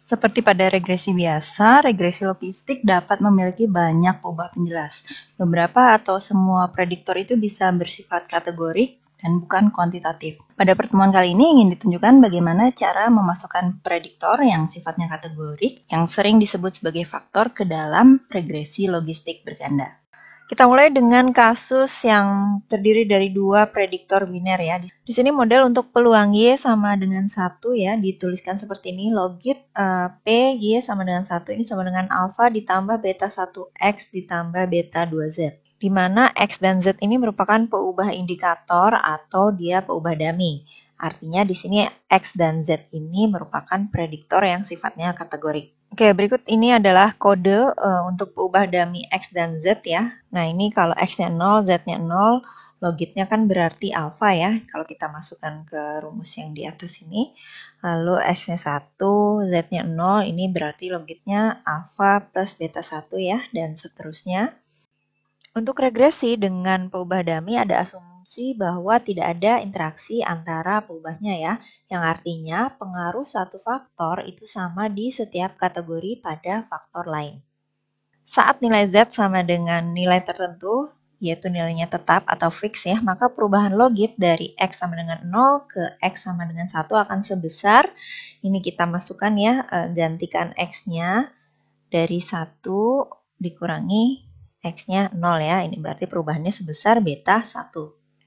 Seperti pada regresi biasa, regresi logistik dapat memiliki banyak peubah penjelas. Beberapa atau semua prediktor itu bisa bersifat kategorik dan bukan kuantitatif. Pada pertemuan kali ini ingin ditunjukkan bagaimana cara memasukkan prediktor yang sifatnya kategorik yang sering disebut sebagai faktor ke dalam regresi logistik berganda. Kita mulai dengan kasus yang terdiri dari dua prediktor biner ya. Di sini model untuk peluang Y sama dengan 1 ya, dituliskan seperti ini. Logit P Y sama dengan 1 ini sama dengan alfa ditambah beta 1X ditambah beta 2Z. Di mana X dan Z ini merupakan peubah indikator atau dia peubah dummy. Artinya di sini X dan Z ini merupakan prediktor yang sifatnya kategorik. Oke, berikut ini adalah kode untuk peubah dummy X dan Z ya. Nah, ini kalau X-nya 0, Z-nya 0, logitnya kan berarti alfa ya. Kalau kita masukkan ke rumus yang di atas ini. Lalu X-nya 1, Z-nya 0, ini berarti logitnya alfa plus beta 1 ya, dan seterusnya. Untuk regresi dengan peubah dummy ada asumsi bahwa tidak ada interaksi antara peubahnya ya, yang artinya pengaruh satu faktor itu sama di setiap kategori pada faktor lain. Saat nilai Z sama dengan nilai tertentu, yaitu nilainya tetap atau fix ya, maka perubahan logit dari X sama dengan 0 ke X sama dengan 1 akan sebesar, ini kita masukkan ya, gantikan X-nya dari 1 dikurangi X-nya 0 ya, ini berarti perubahannya sebesar beta 1.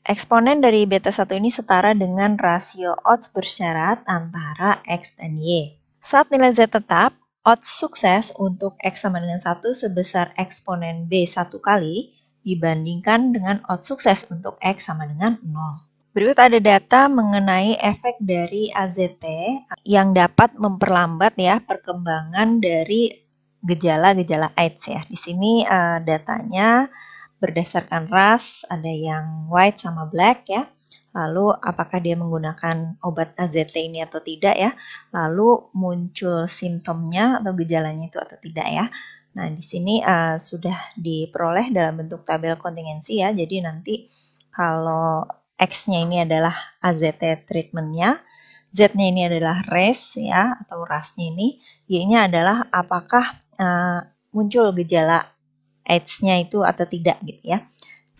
Eksponen dari beta 1 ini setara dengan rasio odds bersyarat antara X dan Y. Saat nilai Z tetap, odds sukses untuk X sama dengan 1 sebesar eksponen B 1 kali dibandingkan dengan odds sukses untuk X sama dengan 0. Berikut ada data mengenai efek dari AZT yang dapat memperlambat ya perkembangan dari gejala-gejala AIDS ya. Di sini datanya berdasarkan ras, ada yang white sama black ya. Lalu apakah dia menggunakan obat AZT ini atau tidak ya. Lalu muncul simptomnya atau gejalanya itu atau tidak ya. Nah, di sini sudah diperoleh dalam bentuk tabel kontingensi ya. Jadi nanti kalau X-nya ini adalah AZT treatment-nya, Z-nya ini adalah race ya atau rasnya ini, Y-nya adalah apakah muncul gejala AIDS-nya itu atau tidak gitu ya.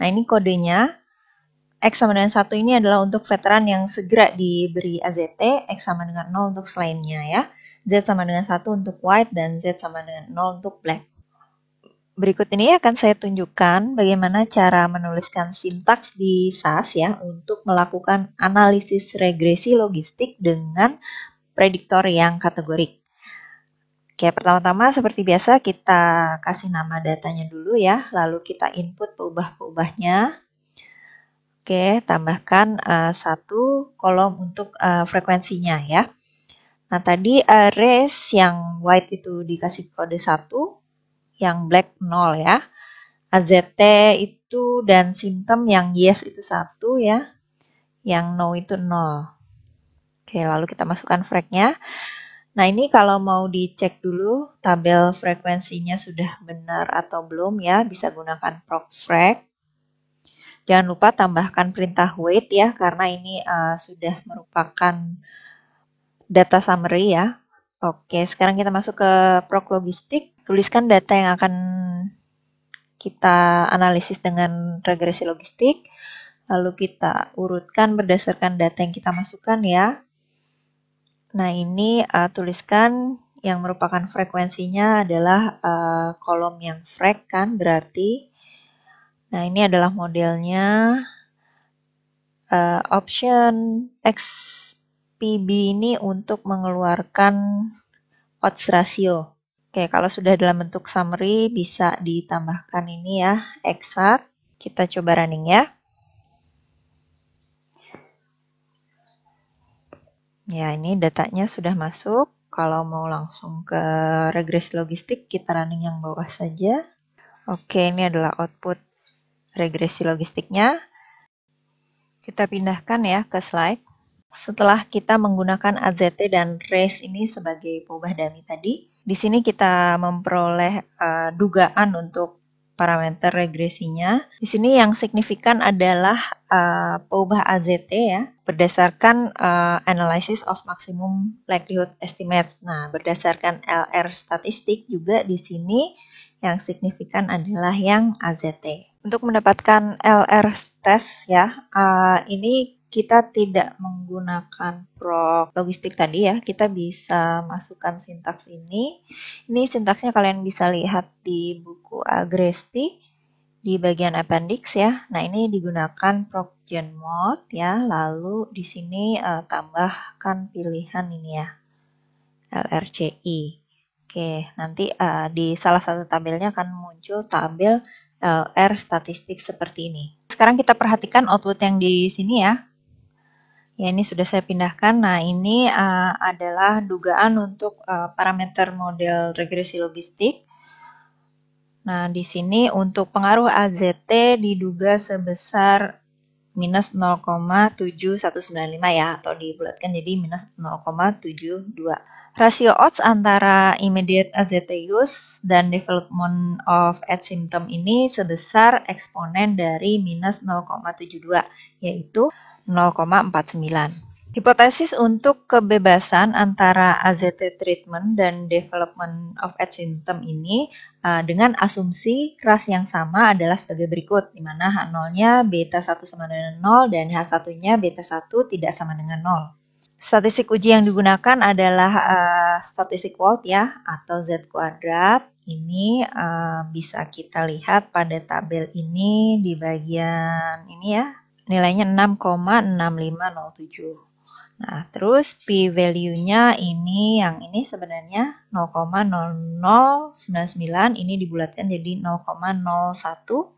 Nah, ini kodenya. X sama dengan 1 ini adalah untuk veteran yang segera diberi AZT, X sama dengan 0 untuk selainnya ya. Z sama dengan 1 untuk white dan Z sama dengan 0 untuk black. Berikut ini akan saya tunjukkan bagaimana cara menuliskan sintaks di SAS ya untuk melakukan analisis regresi logistik dengan prediktor yang kategorik. Oke, pertama-tama seperti biasa kita kasih nama datanya dulu ya, lalu kita input peubah-peubahnya. Oke, tambahkan satu kolom untuk frekuensinya ya. Nah, tadi race yang white itu dikasih kode 1, yang black 0 ya. AZT itu dan simptom yang yes itu 1 ya, yang no itu 0. Oke, lalu kita masukkan frag-nya. Nah, ini kalau mau dicek dulu tabel frekuensinya sudah benar atau belum ya, bisa gunakan proc frag. Jangan lupa tambahkan perintah wait ya, karena ini sudah merupakan data summary ya. Oke, sekarang kita masuk ke proc logistik. Tuliskan data yang akan kita analisis dengan regresi logistik. Lalu kita urutkan berdasarkan data yang kita masukkan ya. Nah, ini tuliskan yang merupakan frekuensinya adalah kolom yang frag kan berarti. Nah, ini adalah modelnya. Option XPB ini untuk mengeluarkan odds ratio. Oke, kalau sudah dalam bentuk summary bisa ditambahkan ini ya, exact. Kita coba running ya. Ya, ini datanya sudah masuk. Kalau mau langsung ke regresi logistik, kita running yang bawah saja. Oke, ini adalah output regresi logistiknya. Kita pindahkan ya ke slide. Setelah kita menggunakan AZT dan race ini sebagai peubah dummy tadi, di sini kita memperoleh dugaan untuk parameter regresinya. Di sini yang signifikan adalah peubah AZT ya, berdasarkan analysis of maximum likelihood estimate. Nah, berdasarkan LR statistik juga di sini yang signifikan adalah yang AZT. Untuk mendapatkan LR test ya, ini kita tidak menggunakan proc logistik tadi ya, kita bisa masukkan sintaks ini. Ini sintaksnya kalian bisa lihat di buku Agresti di bagian appendix ya. Nah, ini digunakan proc gen mode ya, lalu di sini tambahkan pilihan ini ya, LRCI. Oke, nanti di salah satu tabelnya akan muncul tabel LR statistik seperti ini. Sekarang kita perhatikan output yang di sini ya. Ya, ini sudah saya pindahkan. Nah, ini adalah dugaan untuk parameter model regresi logistik. Nah, di sini untuk pengaruh AZT diduga sebesar minus 0,7195 ya, atau dibulatkan jadi minus 0,72. Rasio odds antara immediate AZT use dan development of AD symptom ini sebesar eksponen dari minus 0,72, yaitu 0,49. Hipotesis untuk kebebasan antara AZT treatment dan development of AD symptom ini dengan asumsi ras yang sama adalah sebagai berikut, di mana H0-nya beta 1 sama dengan 0 dan H1-nya beta 1 tidak sama dengan 0. Statistik uji yang digunakan adalah statistik Wald ya, atau Z kuadrat. Ini bisa kita lihat pada tabel ini di bagian ini ya. Nilainya 6,6507. Nah, terus p-value-nya ini, yang ini sebenarnya 0,0099, ini dibulatkan jadi 0,01.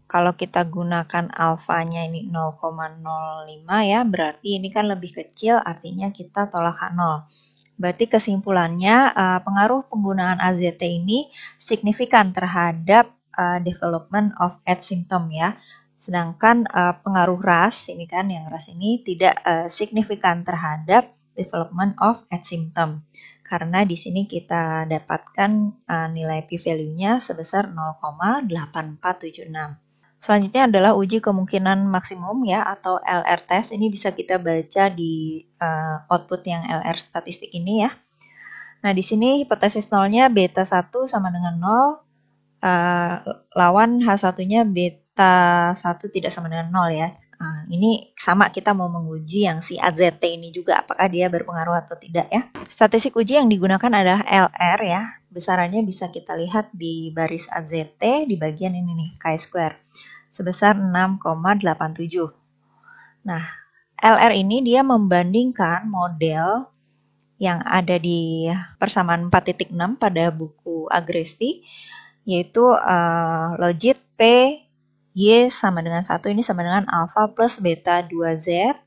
Kalau kita gunakan alfanya ini 0,05 ya, berarti ini kan lebih kecil, artinya kita tolak H0. Berarti kesimpulannya pengaruh penggunaan AZT ini signifikan terhadap development of AD symptom ya. Sedangkan pengaruh ras, ini kan yang ras ini tidak signifikan terhadap development of AD symptom. Karena di sini kita dapatkan nilai p-value-nya sebesar 0,8476. Selanjutnya adalah uji kemungkinan maksimum ya, atau LR test. Ini bisa kita baca di output yang LR statistik ini ya. Nah, di sini hipotesis nolnya beta 1 sama dengan 0, lawan H1-nya beta 1 tidak sama dengan 0 ya. Ini sama, kita mau menguji yang si AZT ini juga, apakah dia berpengaruh atau tidak ya. Statistik uji yang digunakan adalah LR ya. Besarannya bisa kita lihat di baris AZT di bagian ini nih, chi-square, sebesar 6,87. Nah, LR ini dia membandingkan model yang ada di persamaan 4.6 pada buku Agresti, yaitu logit P Y sama dengan 1, ini sama dengan alpha plus beta 2Z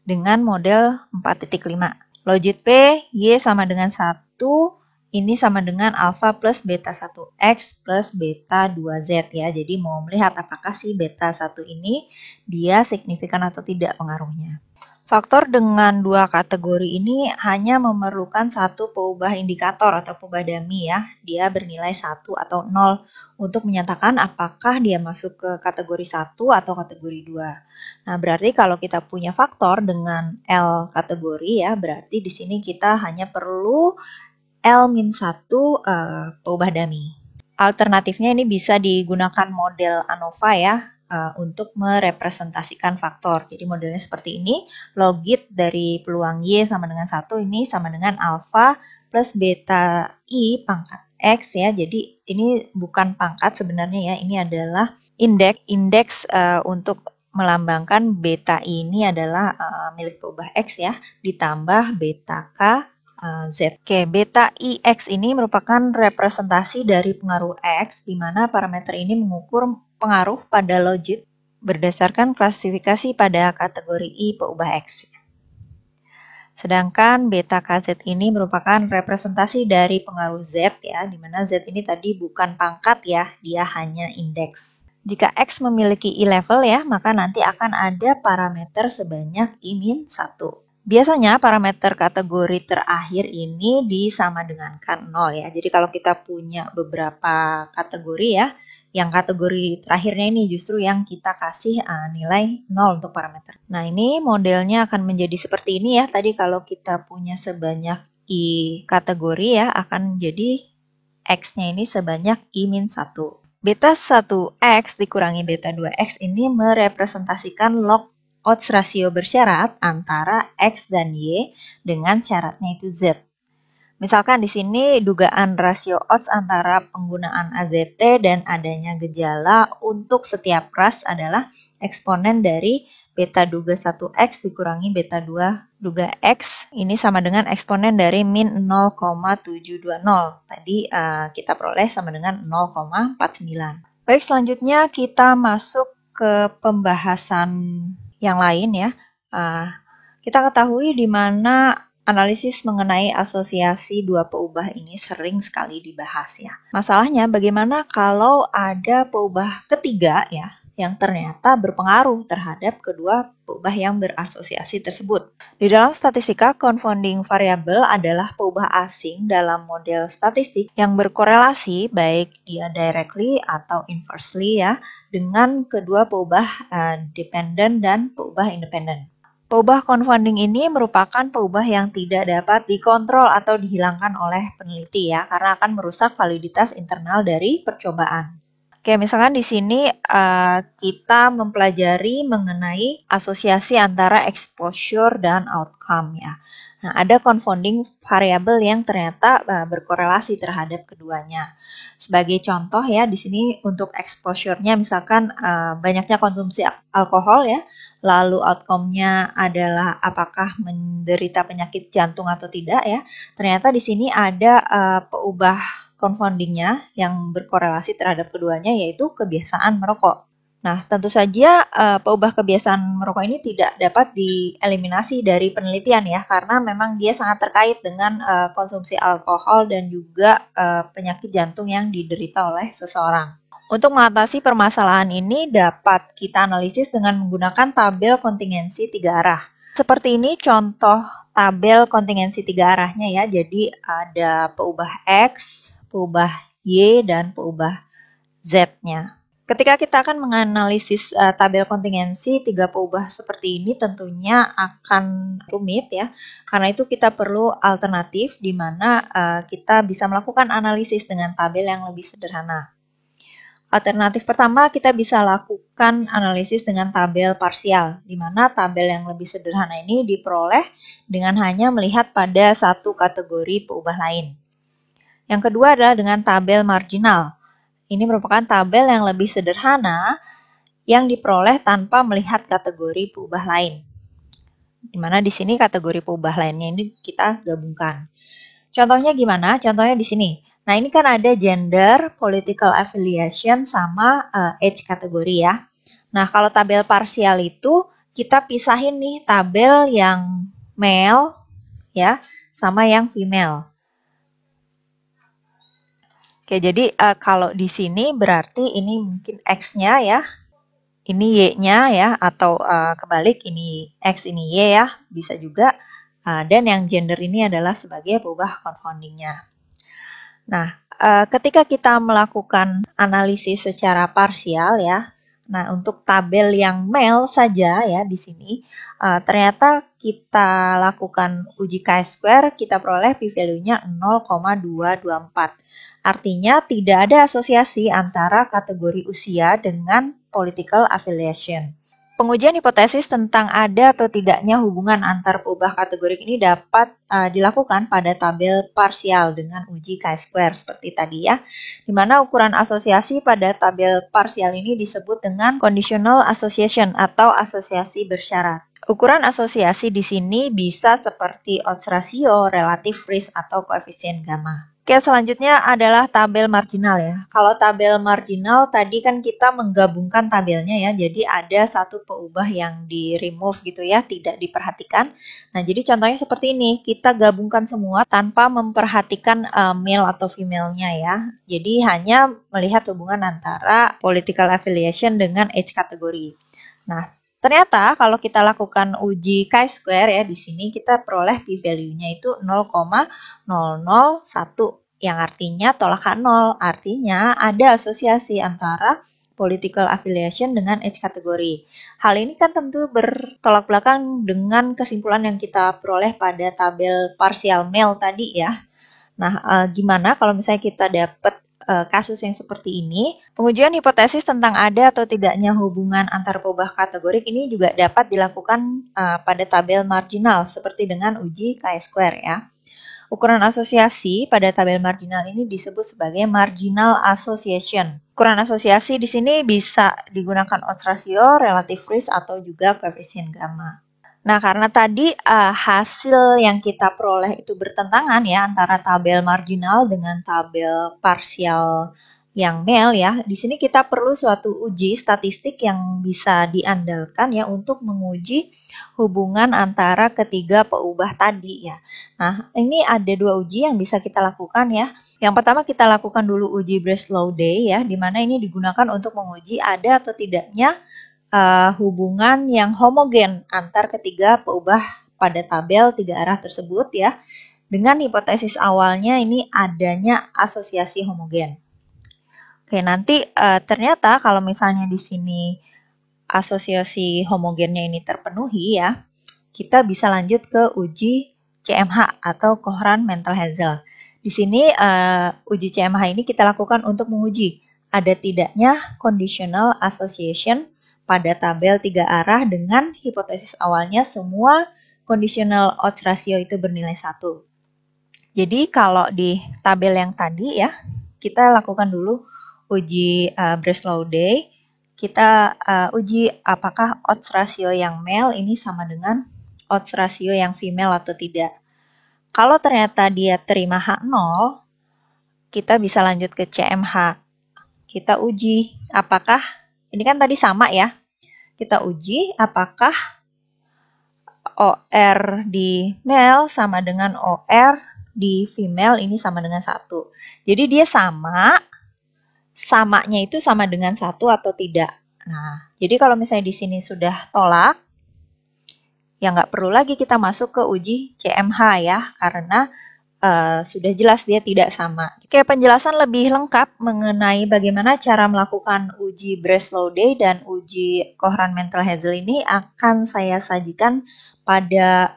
dengan model 4.5. Logit P Y sama dengan 1, ini sama dengan alpha plus beta 1X plus beta 2Z ya. Jadi mau melihat apakah si beta 1 ini dia signifikan atau tidak pengaruhnya. Faktor dengan dua kategori ini hanya memerlukan satu peubah indikator atau peubah dummy ya. Dia bernilai 1 atau 0 untuk menyatakan apakah dia masuk ke kategori 1 atau kategori 2. Nah, berarti kalau kita punya faktor dengan L kategori ya, berarti di sini kita hanya perlu L-1 peubah dummy. Alternatifnya ini bisa digunakan model ANOVA ya, untuk merepresentasikan faktor. Jadi modelnya seperti ini, logit dari peluang Y sama dengan 1 ini sama dengan alpha plus beta I pangkat X ya. Jadi ini bukan pangkat sebenarnya ya, ini adalah indeks untuk melambangkan beta I ini adalah milik peubah X ya, ditambah beta K Z. Oke, beta IX ini merupakan representasi dari pengaruh X, di mana parameter ini mengukur pengaruh pada logit berdasarkan klasifikasi pada kategori I peubah X. Sedangkan beta KZ ini merupakan representasi dari pengaruh Z ya, di mana Z ini tadi bukan pangkat ya, dia hanya indeks. Jika X memiliki I level ya, maka nanti akan ada parameter sebanyak I-1. Biasanya parameter kategori terakhir ini disama dengankan 0 ya. Jadi kalau kita punya beberapa kategori ya, Yang kategori terakhirnya ini justru yang kita kasih nilai 0 untuk parameter. Nah, ini modelnya akan menjadi seperti ini ya. Tadi kalau kita punya sebanyak I kategori ya, akan jadi X-nya ini sebanyak I-1. Beta 1X dikurangi beta 2X ini merepresentasikan log odds rasio bersyarat antara X dan Y dengan syaratnya itu Z. Misalkan di sini dugaan rasio odds antara penggunaan AZT dan adanya gejala untuk setiap ras adalah eksponen dari beta duga 1X dikurangi beta 2 duga X. Ini sama dengan eksponen dari min 0,720. Tadi kita peroleh sama dengan 0,49. Baik, selanjutnya kita masuk ke pembahasan yang lain ya. Kita ketahui di mana analisis mengenai asosiasi dua peubah ini sering sekali dibahas ya. Masalahnya bagaimana kalau ada peubah ketiga ya yang ternyata berpengaruh terhadap kedua peubah yang berasosiasi tersebut. Di dalam statistika, confounding variable adalah peubah asing dalam model statistik yang berkorelasi baik dia directly atau inversely ya dengan kedua peubah dependent dan peubah independent. Peubah confounding ini merupakan peubah yang tidak dapat dikontrol atau dihilangkan oleh peneliti ya, karena akan merusak validitas internal dari percobaan. Oke, misalkan di sini kita mempelajari mengenai asosiasi antara exposure dan outcome ya. Nah, ada confounding variable yang ternyata berkorelasi terhadap keduanya. Sebagai contoh ya, di sini untuk exposure-nya misalkan banyaknya konsumsi alkohol ya. Lalu outcome-nya adalah apakah menderita penyakit jantung atau tidak ya. Ternyata di sini ada peubah confounding-nya yang berkorelasi terhadap keduanya yaitu kebiasaan merokok. Nah, tentu saja peubah kebiasaan merokok ini tidak dapat dieliminasi dari penelitian ya, karena memang dia sangat terkait dengan konsumsi alkohol dan juga penyakit jantung yang diderita oleh seseorang. Untuk mengatasi permasalahan ini dapat kita analisis dengan menggunakan tabel kontingensi 3 arah. Seperti ini contoh tabel kontingensi 3 arahnya ya. Jadi ada peubah X, peubah Y, dan peubah Z-nya. Ketika kita akan menganalisis tabel kontingensi 3 peubah seperti ini tentunya akan rumit ya. Karena itu kita perlu alternatif di mana kita bisa melakukan analisis dengan tabel yang lebih sederhana. Alternatif pertama, kita bisa lakukan analisis dengan tabel parsial, di mana tabel yang lebih sederhana ini diperoleh dengan hanya melihat pada satu kategori peubah lain. Yang kedua adalah dengan tabel marginal. Ini merupakan tabel yang lebih sederhana yang diperoleh tanpa melihat kategori peubah lain. Di mana di sini kategori peubah lainnya ini kita gabungkan. Contohnya gimana? Contohnya di sini. Nah, ini kan ada gender, political affiliation, sama age kategori ya. Nah, kalau tabel parsial itu kita pisahin nih tabel yang male ya sama yang female. Oke, jadi kalau di sini berarti ini mungkin X-nya ya, ini Y-nya ya, atau kebalik ini X ini Y ya, bisa juga. Dan yang gender ini adalah sebagai peubah confounding-nya. Nah, ketika kita melakukan analisis secara parsial ya, nah untuk tabel yang male saja ya di sini, ternyata kita lakukan uji chi-square, kita peroleh p-value-nya 0,224. Artinya tidak ada asosiasi antara kategori usia dengan political affiliation. Pengujian hipotesis tentang ada atau tidaknya hubungan antar peubah kategori ini dapat dilakukan pada tabel parsial dengan uji chi-square seperti tadi ya, di mana ukuran asosiasi pada tabel parsial ini disebut dengan conditional association atau asosiasi bersyarat. Ukuran asosiasi di sini bisa seperti odds ratio, relative risk, atau koefisien gamma. Oke, selanjutnya adalah tabel marginal ya. Kalau tabel marginal tadi kan kita menggabungkan tabelnya ya. Jadi ada satu peubah yang di-remove gitu ya, tidak diperhatikan. Nah, jadi contohnya seperti ini. Kita gabungkan semua tanpa memperhatikan male atau female-nya ya. Jadi hanya melihat hubungan antara political affiliation dengan age kategori. Nah, ternyata kalau kita lakukan uji chi-square ya di sini kita peroleh p-value-nya itu 0,001 yang artinya tolakan nol, artinya ada asosiasi antara political affiliation dengan age kategori. Hal ini kan tentu bertolak belakang dengan kesimpulan yang kita peroleh pada tabel partial male tadi ya. Nah, gimana kalau misalnya kita dapat kasus yang seperti ini? Pengujian hipotesis tentang ada atau tidaknya hubungan antar peubah kategorik ini juga dapat dilakukan pada tabel marginal seperti dengan uji chi-square ya. Ukuran asosiasi pada tabel marginal ini disebut sebagai marginal association. Ukuran asosiasi di sini bisa digunakan odds ratio, relative risk, atau juga koefisien gamma. Nah, karena tadi hasil yang kita peroleh itu bertentangan ya antara tabel marginal dengan tabel parsial yang male ya. Di sini kita perlu suatu uji statistik yang bisa diandalkan ya untuk menguji hubungan antara ketiga peubah tadi ya. Nah, ini ada dua uji yang bisa kita lakukan ya. Yang pertama kita lakukan dulu uji Breslow-Day ya, di mana ini digunakan untuk menguji ada atau tidaknya hubungan yang homogen antar ketiga peubah pada tabel tiga arah tersebut ya. Dengan hipotesis awalnya ini adanya asosiasi homogen. Oke, nanti ternyata kalau misalnya di sini asosiasi homogennya ini terpenuhi ya, kita bisa lanjut ke uji CMH atau Coherent Mental Hazel. Di sini uji CMH ini kita lakukan untuk menguji ada tidaknya conditional association pada tabel tiga arah dengan hipotesis awalnya semua conditional odds ratio itu bernilai 1. Jadi kalau di tabel yang tadi ya, kita lakukan dulu uji Breslow-Day, kita uji apakah odds ratio yang male ini sama dengan odds ratio yang female atau tidak. Kalau ternyata dia terima H0, kita bisa lanjut ke CMH. Kita uji apakah, ini kan tadi sama ya, kita uji apakah OR di male sama dengan OR di female ini sama dengan 1. Jadi dia sama, samanya itu sama dengan 1 atau tidak. Nah, jadi kalau misalnya di sini sudah tolak, ya nggak perlu lagi kita masuk ke uji CMH ya, karena sudah jelas dia tidak sama. Oke, penjelasan lebih lengkap mengenai bagaimana cara melakukan uji Breslow-Day dan uji Coherent Mental Hazel ini akan saya sajikan pada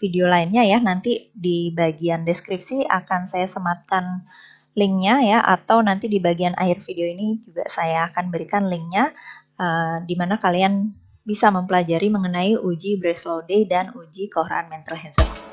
video lainnya ya. Nanti di bagian deskripsi akan saya sematkan linknya ya, atau nanti di bagian akhir video ini juga saya akan berikan linknya di mana kalian bisa mempelajari mengenai uji Breslow-Day dan uji Coherent Mental Hazel.